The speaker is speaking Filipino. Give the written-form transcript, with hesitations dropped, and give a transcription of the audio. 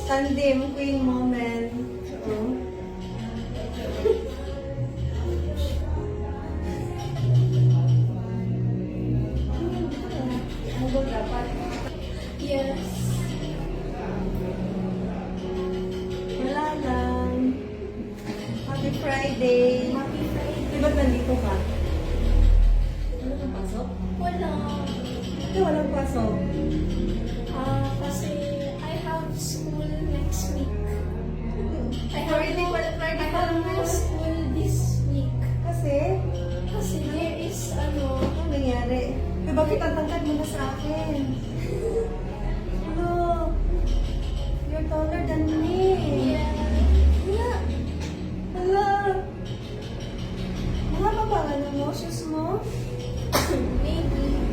Tandem queen moment. Oh. Ano dapat? Yes. Wala lang. Happy Friday. Happy Friday. Di ba't nandito ka? Wala kang pasok? Wala. Ito walang pasok. Kasi I have school next week. I have no school this week. Kasi, Kasi there is ano nangyari? Eh, bakit ang tangkad mo na sa akin? Ano? You're taller than me. Yeah. Hala. Hala. Mga ba ang ano mo? Shoes mo? Maybe.